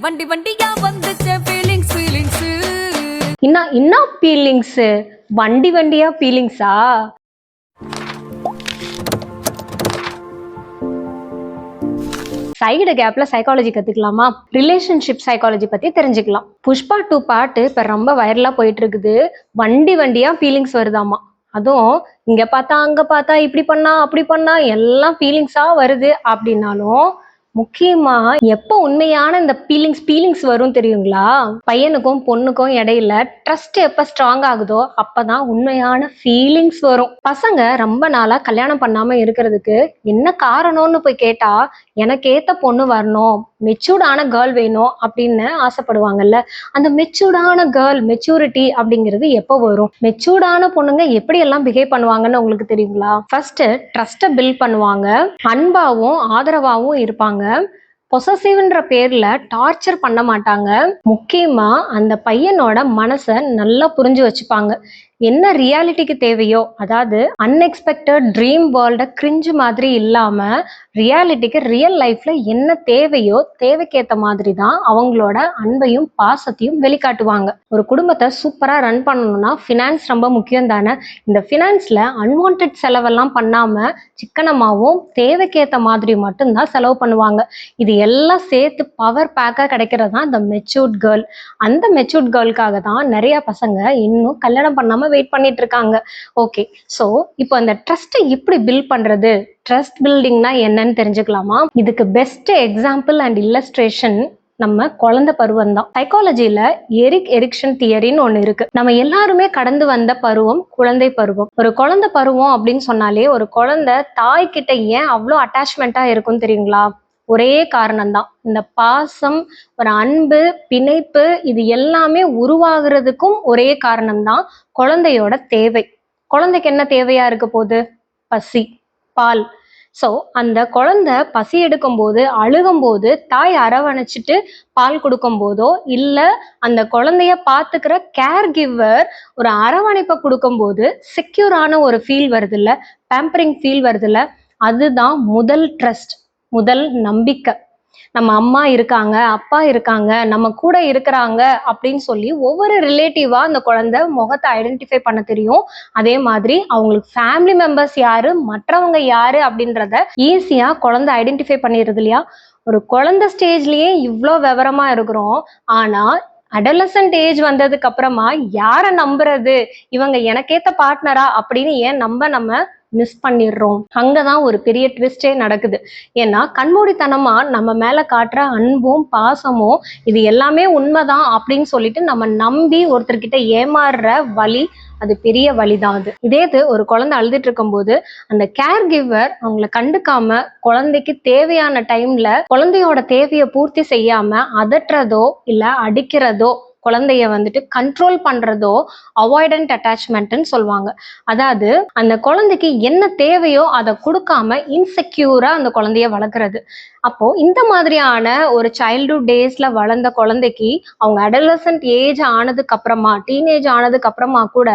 வண்டி வண்டியா வந்துச்ச feelings feelings என்ன ஃபீலிங்ஸ்? வண்டி வண்டியா ஃபீலிங்ஸா? சைடு கேப்ல சைக்காலஜி கத்துக்கலாமா? ரிலேஷன்ஷிப் சைக்காலஜி பத்தி தெரிஞ்சுக்கலாம். புஷ்பா 2 பாட்டு இப்ப ரொம்ப வைரலா போயிட்டு இருக்குது. வண்டி வண்டியா ஃபீலிங்ஸ் வருதாமா. அதுவும் இங்க பார்த்தா அங்க பார்த்தா இப்படி பண்ணா அப்படி பண்ணா எல்லாம் ஃபீலிங்ஸா வருது அப்படின்னாலும் முக்கியமா எப்ப உண்மையான இந்த ஃபீலிங்ஸ் வரும் தெரியுங்களா? பையனுக்கும் பொண்ணுக்கும் இடையில ட்ரஸ்ட் எப்ப ஸ்ட்ராங் ஆகுதோ அப்பதான் உண்மையான ஃபீலிங்ஸ் வரும். பசங்க ரொம்ப நாளா கல்யாணம் பண்ணாம இருக்கிறதுக்கு என்ன காரணம்னு போய் கேட்டா எனக்கு ஏத்த பொண்ணு வரணும், மெச்சூர்டான கேர்ள் வேணும் அப்படின்னு ஆசைப்படுவாங்கல்ல. அந்த மெச்சூர்டான கேர்ள் மெச்சூரிட்டி அப்படிங்கிறது எப்போ வரும்? மெச்சூர்டான பொண்ணுங்க எப்படி எல்லாம் பிஹேவ் பண்ணுவாங்கன்னு உங்களுக்கு தெரியுங்களா? ஃபர்ஸ்ட் ட்ரஸ்ட்டை பில்ட் பண்ணுவாங்க, அன்பாவும் ஆதரவாவும் இருப்பாங்க, பொசசிவ்ன்ற பேர்ல டார்ச்சர் பண்ண மாட்டாங்க. முக்கியமா அந்த பையனோட மனசை நல்லா புரிஞ்சு வச்சுப்பாங்க. என்ன ரியாலிட்டிக்கு தேவையோ, அதாவது அன்எக்ஸ்பெக்டட் ட்ரீம் வேர்ல்ட கிரிஞ்சு மாதிரி இல்லாம ரியாலிட்டிக்கு ரியல் லைஃப்ல என்ன தேவையோ தேவைக்கேத்த மாதிரி தான் அவங்களோட அன்பையும் பாசத்தையும் வெளிக்காட்டுவாங்க. ஒரு குடும்பத்தை சூப்பரா ரன் பண்ணணும்னா ஃபினான்ஸ் ரொம்ப முக்கியம் தானே. இந்த ஃபினான்ஸ்ல அன்வான்ட் செலவெல்லாம் பண்ணாம சிக்கனமாவும் தேவைக்கேத்த மாதிரி மட்டும்தான் செலவு பண்ணுவாங்க. இது எல்லாம் சேர்த்து பவர் பேக்கா கிடைக்கிறது தான் இந்த மெச்சூர்ட் கேர்ள். அந்த மெச்சூர்ட் கேர்ளுக்காக தான் நிறைய பசங்க இன்னும் கல்யாணம் பண்ணாம வெயிட் பண்ணிட்டு இருக்காங்க. ஓகே, ஸோ இப்போ அந்த ட்ரஸ்ட்டை எப்படி பில்ட் பண்றது, ட்ரஸ்ட் பில்டிங்னா என்னன்னு தெரிஞ்சுக்கலாமா? இதுக்கு பெஸ்ட் எக்ஸாம்பிள் அண்ட் இல்லஸ்ட்ரேஷன் நம்ம குழந்தை பருவம் தான். சைக்காலஜில எரிக்சன் தியரின்னு ஒண்ணு இருக்கு. நம்ம எல்லாருமே கடந்து வந்த பருவம் குழந்தை பருவம். ஒரு குழந்தை பருவம் அப்படின்னு சொன்னாலே ஒரு குழந்தை தாய் கிட்ட ஏன் அவ்வளோ அட்டாச்மெண்டா இருக்கும் தெரியுங்களா? ஒரே காரணம் தான், இந்த பாசம், ஒரு அன்பு, பிணைப்பு, இது எல்லாமே உருவாகிறதுக்கும் ஒரே காரணம் தான் குழந்தையோட தேவை. குழந்தைக்கு என்ன தேவையா இருக்க போகுது? பசி, பால். ஸோ அந்த குழந்தை பசி எடுக்கும் போது அழுகும் போது தாய் அரவணைச்சிட்டு பால் கொடுக்கும் போதோ இல்ல அந்த குழந்தைய பாத்துக்கிற கேர் கிவர் ஒரு அரவணைப்பை கொடுக்கும் போது செக்யூரான ஒரு ஃபீல் வருது இல்ல, பேம்பரிங் ஃபீல் வருது இல்ல, அதுதான் முதல் ட்ரஸ்ட், முதல் நம்பிக்கை. நம்ம அம்மா இருக்காங்க, அப்பா இருக்காங்க, நம்ம கூட இருக்கிறாங்க அப்படின்னு சொல்லி ஒவ்வொரு ரிலேட்டிவா அந்த குழந்தை முகத்தை ஐடென்டிஃபை பண்ண தெரியும். அதே மாதிரி அவங்களுக்கு ஃபேமிலி மெம்பர்ஸ் யாரு, மற்றவங்க யாரு அப்படின்றத ஈஸியா குழந்தை ஐடென்டிஃபை பண்ணிடுது இல்லையா? ஒரு குழந்தை ஸ்டேஜ்லயே இவ்வளோ விவரமா இருக்கிறோம். ஆனா அடலசன்ட் ஏஜ் வந்ததுக்கு அப்புறமா யாரை நம்புறது, இவங்க எனக்கேத்த பார்ட்னரா அப்படின்னு ஏன் நம்ம மிஸ் பண்ணிடுறோம். அங்கதான் ஒரு பெரிய ட்விஸ்டே நடக்குது. ஏன்னா கண்மூடித்தனமா நம்ம மேல காட்டுற அன்பும் பாசமும் இது எல்லாமே உண்மைதான் அப்படின்னு சொல்லிட்டு நம்ம நம்பி ஒருத்தர்கிட்ட ஏமாறுற வழி, அது பெரிய வழிதான். அது இதே இது ஒரு குழந்தை அழுதுட்டு இருக்கும் போது அந்த கேர் கிவர் அவங்கள கண்டுக்காம குழந்தைக்கு தேவையான டைம்ல குழந்தையோட தேவையை பூர்த்தி செய்யாம அதட்டுறதோ இல்ல அடிக்கிறதோ, குழந்தைய வந்துட்டு கண்ட்ரோல் பண்றதோ அவாய்டன்ட் அட்டாச்மெண்ட்னு சொல்லுவாங்க. அதாவது அந்த குழந்தைக்கு என்ன தேவையோ அதை கொடுக்காம இன்செக்யூரா அந்த குழந்தைய வளர்க்குறது. அப்போ இந்த மாதிரியான ஒரு சைல்ட்ஹுட் டேஸ்ல வளர்ந்த குழந்தைக்கு அவங்க அடலசன்ட் ஏஜ் ஆனதுக்கு அப்புறமா, டீனேஜ் ஆனதுக்கு அப்புறமா கூட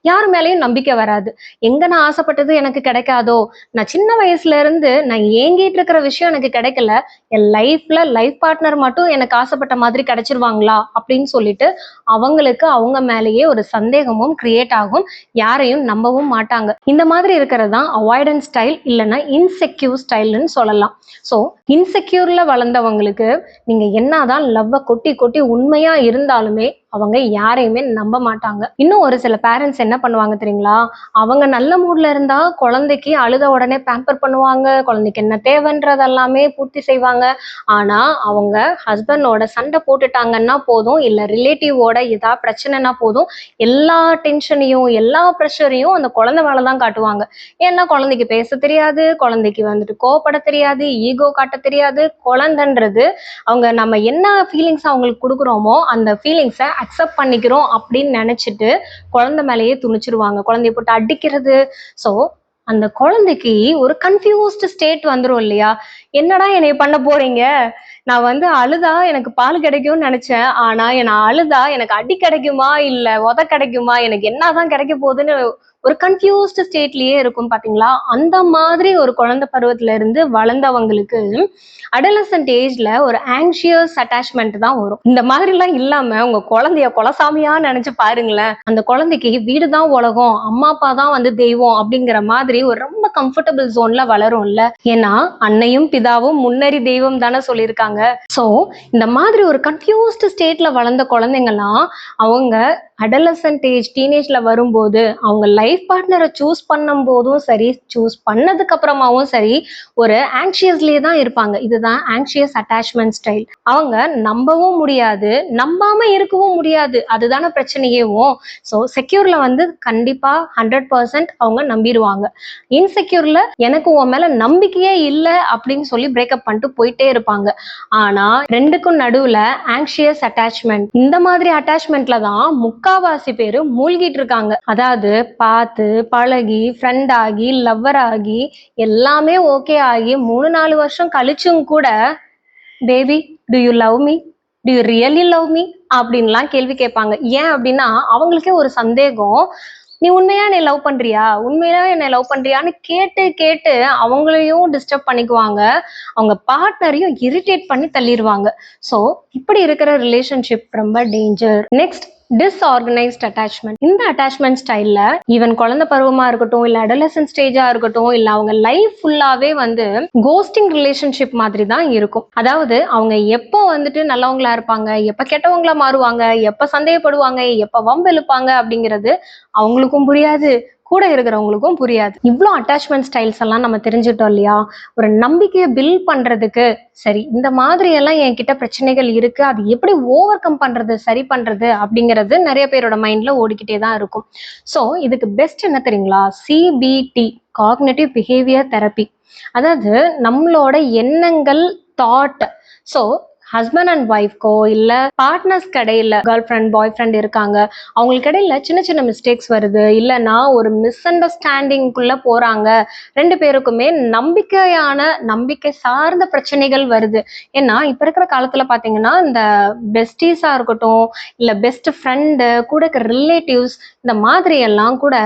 யார் மேலேயும் நம்பிக்கை வராது. எங்க நான் ஆசைப்பட்டது எனக்கு கிடைக்காதோ, நான் சின்ன வயசுல இருந்து நான் ஏங்கிட்டு இருக்கிற விஷயம் எனக்கு கிடைக்கல, என் லைஃப்ல லைஃப் பார்ட்னர் மட்டும் எனக்கு ஆசைப்பட்ட மாதிரி கிடைச்சிருவாங்களா அப்படின்னு சொல்லிட்டு அவங்களுக்கு அவங்க மேலேயே ஒரு சந்தேகமும் கிரியேட் ஆகும், யாரையும் நம்பவும் மாட்டாங்க. இந்த மாதிரி இருக்கிறது தான் அவாய்டன்ஸ் ஸ்டைல், இல்லைன்னா இன்செக்யூர் ஸ்டைல்னு சொல்லலாம். ஸோ இன்செக்யூர்ல வளர்ந்தவங்களுக்கு நீங்க என்னதான் லவ்வ கொட்டி கொட்டி உண்மையா இருந்தாலுமே அவங்க யாரையுமே நம்ப மாட்டாங்க. இன்னும் ஒரு சில பேரண்ட்ஸ் என்ன பண்ணுவாங்க தெரியுங்களா? அவங்க நல்ல மூட்ல இருந்தா குழந்தைக்கு அழுத உடனே பேம்பர் பண்ணுவாங்க, குழந்தைக்கு என்ன தேவைன்றது எல்லாமே பூர்த்தி செய்வாங்க. ஆனா அவங்க ஹஸ்பண்டோட சண்டை போட்டுட்டாங்கன்னா போதும், இல்ல ரிலேட்டிவோட ஏதாவது பிரச்சனைனா போதும், எல்லா டென்ஷனையும் எல்லா ப்ரெஷரையும் அந்த குழந்தை மேலதான் காட்டுவாங்க. ஏன்னா குழந்தைக்கு பேச தெரியாது, குழந்தைக்கு வந்துட்டு கோவப்பட தெரியாது, ஈகோ காட்ட தெரியாது. குழந்தைன்றது அவங்க நம்ம என்ன ஃபீலிங்ஸ் அவங்களுக்கு கொடுக்குறோமோ அந்த ஃபீலிங்ஸை அக்செப்ட் பண்ணிக்கிறோம் அப்படின்னு நினைச்சிட்டு குழந்தை மேலேயே துணிச்சிருவாங்க, குழந்தைய போட்டு அடிக்கிறது. ஸோ அந்த குழந்தைக்கு ஒரு கன்ஃபியூஸ்டு ஸ்டேட் வந்துடும் இல்லையா? என்னடா என்னைய பண்ண போறீங்க, நான் வந்து அழுதா எனக்கு பால் கிடைக்கும்னு நினைச்சேன். ஆனா நான் அழுதா எனக்கு அடி கிடைக்குமா இல்ல உத கிடைக்குமா எனக்கு என்னதான் கிடைக்க போகுதுன்னு ஒரு கன்ஃபியூஸ்டு ஸ்டேட்லயே இருக்கும் பாத்தீங்களா? அந்த மாதிரி ஒரு குழந்தை பருவத்துல இருந்து வளர்ந்தவங்களுக்கு அடலசன்ட் ஏஜ்ல ஒரு ஆங்ஷியஸ் அட்டாச்மெண்ட் தான் வரும். இந்த மாதிரி எல்லாம் இல்லாம உங்க குழந்தைய குலசாமியா நினைச்சு பாருங்களேன். அந்த குழந்தைக்கு வீடுதான் உலகம், அம்மா அப்பா தான் வந்து தெய்வம் அப்படிங்கிற மாதிரி ஒரு ரொம்ப கம்ஃபர்டபிள் ஜோன்ல வளரும்ல. ஏன்னா அன்னையும் பிதாவும் முன்னறி தெய்வம் தானே சொல்லியிருக்காங்க. சோ இந்த மாதிரி ஒரு கன்ஃபியூஸ்டு ஸ்டேட்ல வளர்ந்த குழந்தைங்கலாம் அவங்க அடலசன்ட் ஏஜ் டீனேஜ்ல வரும்போது அவங்க லைஃப் பார்ட்னரை சூஸ் பண்ணும் போதும் சரி, சூஸ் பண்ணதுக்கு அப்புறமாவும் சரி, ஒரு ஆங்ஷியஸ்லயே தான் இருப்பாங்க. இதுதான் ஆங்ஷியஸ் அட்டாச்மெண்ட் ஸ்டைல். அவங்க நம்பவும் முடியாது, நம்பாம இருக்கவும் முடியாது. அதுதானே பிரச்சனையேவும். ஸோ செக்யூர்ல வந்து கண்டிப்பா 100% அவங்க நம்பிடுவாங்க. இன்செக்யூர்ல எனக்கு உன் மேல நம்பிக்கையே இல்லை அப்படின்னு சொல்லி பிரேக்கப் பண்ணிட்டு போயிட்டே இருப்பாங்க. ஆனா ரெண்டுக்கும் நடுவுல ஆங்ஷியஸ் அட்டாச்மெண்ட், இந்த மாதிரி அட்டாச்மெண்ட்ல தான் முக்காவாசி பேரு மூழ்கிட்டு இருக்காங்க. அதாவது பார்த்து பழகி ஃப்ரெண்ட் ஆகி லவ்வர் ஆகி எல்லாமே ஓகே ஆகி 3-4 வருஷம் கழிச்சும் கூட baby to you love me, to you really love me அப்படின்லாம் கேள்வி கேட்பாங்க. ஏன் அப்படின்னா அவங்களுக்கே ஒரு சந்தேகம், நீ உண்மையா என்னை லவ் பண்றியா, உண்மையா என்னை லவ் பண்றியான்னு கேட்டு கேட்டு அவங்களையும் டிஸ்டர்ப் பண்ணிக்குவாங்க, அவங்க பார்ட்னரையும் இரிட்டேட் பண்ணி தள்ளிடுவாங்க. ஸோ இப்படி இருக்கிற ரிலேஷன்ஷிப் ரொம்ப டேஞ்சர். Next, disorganised attachment. இந்த அட்டாச்மெண்ட் ஸ்டைல்ல ஈவன் குழந்தை பருவமா இருக்கட்டும், இல்ல அடலசன்ட் ஸ்டேஜா இருக்கட்டும், இல்ல அவங்க லைஃப் ஃபுல்லாவே வந்து கோஸ்டிங் ரிலேஷன்ஷிப் மாதிரி தான் இருக்கும். அதாவது அவங்க எப்போ வந்துட்டு நல்லவங்களா இருப்பாங்க, எப்ப கெட்டவங்களா மாறுவாங்க, எப்ப சந்தேகப்படுவாங்க, எப்ப வம்பு இழுப்பாங்க அப்படிங்கிறது அவங்களுக்கும் புரியாது, கூட இருக்கிறவங்களுக்கும் புரியாது. இவ்வளோ அட்டாச்மெண்ட் ஸ்டைல்ஸ் எல்லாம் நம்ம தெரிஞ்சுட்டோம் இல்லையா? ஒரு நம்பிக்கையை பில்ட் பண்றதுக்கு சரி இந்த மாதிரி எல்லாம் என்கிட்ட பிரச்சனைகள் இருக்கு, அது எப்படி ஓவர் கம் பண்றது, சரி பண்றது அப்படிங்கிறது நிறைய பேரோட மைண்ட்ல ஓடிக்கிட்டே தான் இருக்கும். ஸோ இதுக்கு பெஸ்ட் என்ன தெரியுங்களா? CBT, cognitive behaviour therapy. அதாவது நம்மளோட எண்ணங்கள், தாட். ஸோ ஹஸ்பண்ட் அண்ட் ஒய்ஃப்கோ இல்ல பார்ட்னர்ஸ்க்கு இடையில கேர்ள் ஃப்ரெண்ட் பாய் ஃப்ரெண்ட் இருக்காங்க, அவங்களுக்கு இடையில சின்ன சின்ன மிஸ்டேக்ஸ் வருது, இல்லைன்னா ஒரு மிஸ் அண்டர்ஸ்டாண்டிங்குள்ள போறாங்க, ரெண்டு பேருக்குமே நம்பிக்கை சார்ந்த பிரச்சனைகள் வருது. ஏன்னா இப்ப இருக்கிற காலத்துல பாத்தீங்கன்னா இந்த பெஸ்டீஸா இருக்கட்டும், இல்ல பெஸ்ட் ஃப்ரெண்டு கூட இருக்க ரிலேட்டிவ்ஸ், இந்த மாதிரி எல்லாம் கூட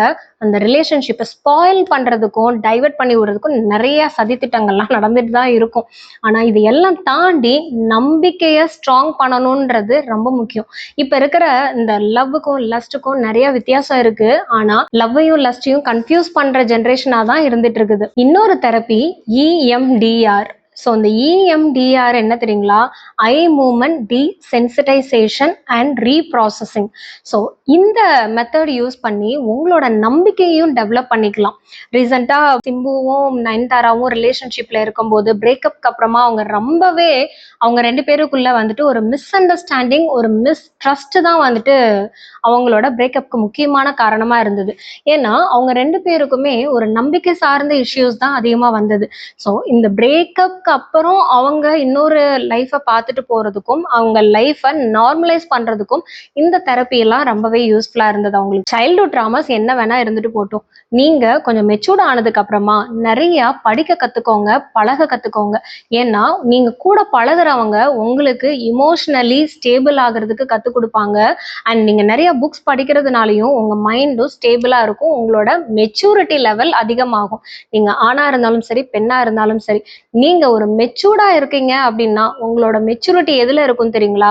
அந்த ரிலேஷன்ஷிப்பை ஸ்பாயில் பண்றதுக்கும் டைவர்ட் பண்ணி விடுறதுக்கும் நிறைய சதித்திட்டங்கள்லாம் நடந்துட்டு தான் இருக்கும். ஆனா இது எல்லாம் தாண்டி நம்பிக்கையை ஸ்ட்ராங் பண்ணணும்ன்றது ரொம்ப முக்கியம். இப்ப இருக்கிற இந்த லவ்வுக்கும் லஸ்ட்டுக்கும் நிறைய வித்தியாசம் இருக்கு. ஆனா லவ்வையும் லஸ்டையும் கன்ஃபியூஸ் பண்ற ஜென்ரேஷனா தான் இருந்துட்டு இருக்குது. இன்னொரு தெரப்பி EMDR. ஸோ இந்த EMDR என்ன தெரியுங்களா? Eye movement desensitisation and reprocessing. So இந்த மெத்தட் யூஸ் பண்ணி உங்களோட நம்பிக்கையும் டெவலப் பண்ணிக்கலாம். ரீசெண்டா சிம்புவும் நயன்தாராவும் ரிலேஷன்ஷிப்ல இருக்கும்போது பிரேக்கப்க்கு அப்புறமா அவங்க ரெண்டு பேருக்குள்ள வந்துட்டு ஒரு மிஸ் அண்டர்ஸ்டாண்டிங், ஒரு மிஸ்ட்ரஸ்ட் தான் வந்துட்டு அவங்களோட பிரேக்கப்க்கு முக்கியமான காரணமா இருந்தது. ஏன்னா அவங்க ரெண்டு பேருக்குமே ஒரு நம்பிக்கை சார்ந்த இஷ்யூஸ் தான் அதிகமா வந்தது. ஸோ இந்த பிரேக்கப்க்கு அப்புறம் அவங்க இன்னொரு லைஃபை பார்த்துட்டு போறதுக்கும் அவங்க லைஃபை நார்மலைஸ் பண்றதுக்கும் இந்த தெரப்பி எல்லாம் ரொம்பவே யூஸ்ஃபுல்லா இருந்தது. அவங்களுக்கு சைல்ட்ஹுட் ட்ராமாஸ் என்ன வேணா இருந்துட்டு போட்டோம், நீங்க கொஞ்சம் மெச்சூர்ட் ஆனதுக்கு அப்புறமா நிறைய படிக்க கத்துக்கோங்க, பழக கத்துக்கோங்க. ஏன்னா நீங்க கூட பழகுறவங்க உங்களுக்கு இமோஷனலி ஸ்டேபிள் ஆகிறதுக்கு கத்துக் கொடுப்பாங்க. அண்ட் நீங்க நிறைய புக்ஸ் படிக்கிறதுனாலையும் உங்க மைண்டும் ஸ்டேபிளா இருக்கும், உங்களோட மெச்சூரிட்டி லெவல் அதிகமாகும். நீங்க ஆணா இருந்தாலும் சரி, பெண்ணா இருந்தாலும் சரி, நீங்க ஒரு மெச்சூர்டா இருக்கீங்க அப்படின்னா உங்களோட மெச்சூரிட்டி எதுல இருக்கும் தெரியுங்களா?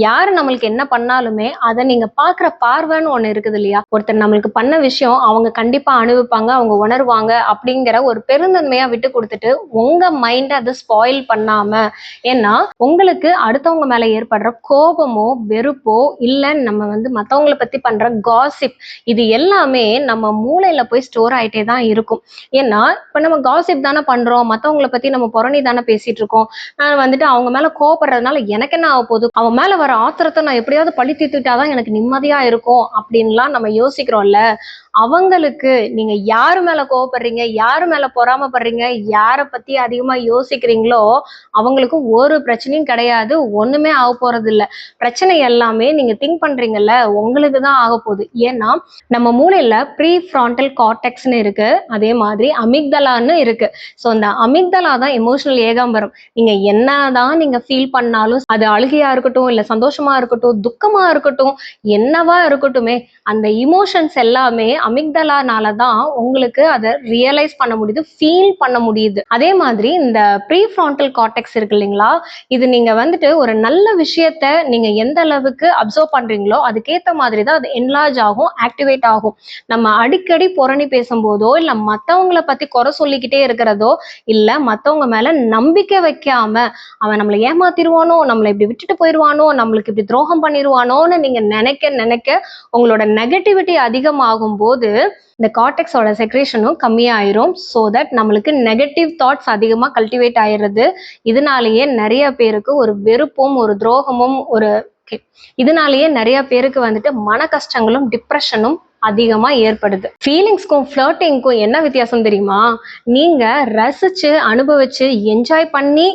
யாரு நம்மளுக்கு என்ன பண்ணாலுமே அதை நீங்க பாக்குற பார்வைன்னு ஒண்ணு இருக்குது இல்லையா? ஒருத்தர் நம்மளுக்கு பண்ண விஷயம் அவங்க கண்டிப்பா அனுபவிப்பாங்க, அவங்க உணர்வாங்க அப்படிங்கிற ஒரு பெருந்தன்மையா விட்டு கொடுத்துட்டு உங்க மைண்ட அதை ஸ்பாயில் பண்ணாம. ஏன்னா உங்களுக்கு அடுத்தவங்க மேல ஏற்படுற கோபமோ வெறுப்போ இல்ல நம்ம வந்து மத்தவங்களை பத்தி பண்ற காசிப், இது எல்லாமே நம்ம மூளையில போய் ஸ்டோர் ஆயிட்டே தான் இருக்கும். ஏன்னா இப்ப நம்ம காசிப் தானே பண்றோம், மத்தவங்களை பத்தி நம்ம புரணி தானே பேசிட்டு இருக்கோம். நான் வந்துட்டு அவங்க மேல கோபப்படுறதுனால எனக்கு என்ன ஆக போகுது, அவன் மேல வர ஆத்திரத்தை நான் எப்படியாவது பழி தீர்த்துட்டாதான் எனக்கு நிம்மதியா இருக்கும் அப்படின்லாம் நம்ம யோசிக்கிறோம்ல. அவங்களுக்கு நீங்க யாரு மேல கோவப்படுறீங்க, யாரு மேல பொறாமைப்படுறீங்க, யார பத்தி அதிகமா யோசிக்கிறீங்களோ அவங்களுக்கு ஒரு பிரச்சனையும் கிடையாது. ஒண்ணுமே ஆக போறது இல்ல. பிரச்சனை எல்லாமே நீங்க திங்க் பண்றீங்கல்ல, உங்களுக்கு தான் ஆக போகுது. ஏன்னா நம்ம மூளையில ப்ரீ ஃப்ரான்டல் கார்டெக்ஸ்னு இருக்கு, அதே மாதிரி அமிக்தலான்னு இருக்கு. ஸோ அந்த அமிக்தலா தான் எமோஷனல் ஏகாம்பரம். நீங்க என்னதான் நீங்க ஃபீல் பண்ணாலும், அது அழுகையா இருக்கட்டும், இல்ல சந்தோஷமா இருக்கட்டும், துக்கமா இருக்கட்டும், என்னவா இருக்கட்டுமே, அந்த இமோஷன்ஸ் எல்லாமே அமிக்தலானால தான் உங்களுக்கு அதை ரியலைஸ் பண்ண முடியுது, ஃபீல் பண்ண முடியுது. அதே மாதிரி இந்த ப்ரீ ஃப்ரான்டல் கார்டெக்ஸ் இருக்கு இல்லைங்களா, இது நீங்க வந்துட்டு ஒரு நல்ல விஷயத்த நீங்க எந்த அளவுக்கு அப்சர்வ் பண்றீங்களோ அதுக்கேத்த மாதிரி தான் அது என்லார்ஜ் ஆகும், ஆக்டிவேட் ஆகும். நம்ம அடிக்கடி புரணி பேசும்போதோ இல்ல மத்தவங்கள பத்தி குறை சொல்லிக்கிட்டே இருக்கிறதோ இல்ல மத்தவங்க மேல நம்பிக்கை வைக்காம அவன் நம்மளை ஏமாத்திருவானோ, நம்மளை இப்படி விட்டுட்டு போயிருவானோ, நம்மளுக்கு இப்படி துரோகம் பண்ணிருவானோன்னு நீங்க நினைக்க நினைக்க உங்களோட நெகட்டிவிட்டி அதிகமாகும் போது இந்த கார்டெக்ஸோட செக்ரேஷனும் கம்மியாயிரும். ஸோ தட் நம்மளுக்கு நெகட்டிவ் தாட்ஸ் அதிகமா கல்டிவேட் ஆயிடுறது. இதனாலேயே நிறைய பேருக்கு ஒரு வெறுப்பும் ஒரு துரோகமும் ஒரு இதனாலேயே நிறைய பேருக்கு வந்துட்டு மன கஷ்டங்களும் டிப்ரெஷனும் அதிகமா ஏற்படுது. ஃபீலிங்ஸ்க்கும் ஃப்ளர்ட்டிங்க்கும் என்ன வித்தியாசம் தெரியுமா? நீங்க ரசிச்சு அனுபவிச்சு என்ஜாய் பண்ணி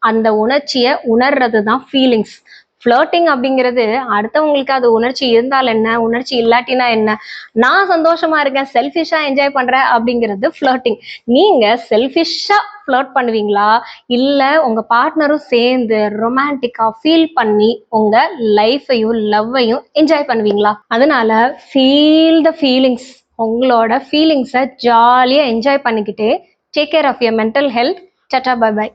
அந்த உணர்ச்சியை உணர்றது தான் ஃபீலிங்ஸ். ஃப்ளர்ட்டிங் அப்படிங்கிறது அடுத்தவங்களுக்கு அது உணர்ச்சி இருந்தால் என்ன, உணர்ச்சி இல்லாட்டினா என்ன, நான் சந்தோஷமா இருக்கேன், செல்ஃபிஷா என்ஜாய் பண்றேன் அப்படிங்கிறது ஃப்ளர்ட்டிங். நீங்க செல்ஃபிஷா ஃப்ளர்ட் பண்ணுவீங்களா, இல்ல உங்க பார்ட்னரும் சேர்ந்து ரொமான்டிக்கா ஃபீல் பண்ணி உங்க லைஃபையும் லவ்வையும் என்ஜாய் பண்ணுவீங்களா? அதனால ஃபீல் த ஃபீலிங்ஸ். உங்களோட ஃபீலிங்ஸை ஜாலியா என்ஜாய் பண்ணிக்கிட்டே take care of your mental health. டாடா பை பை.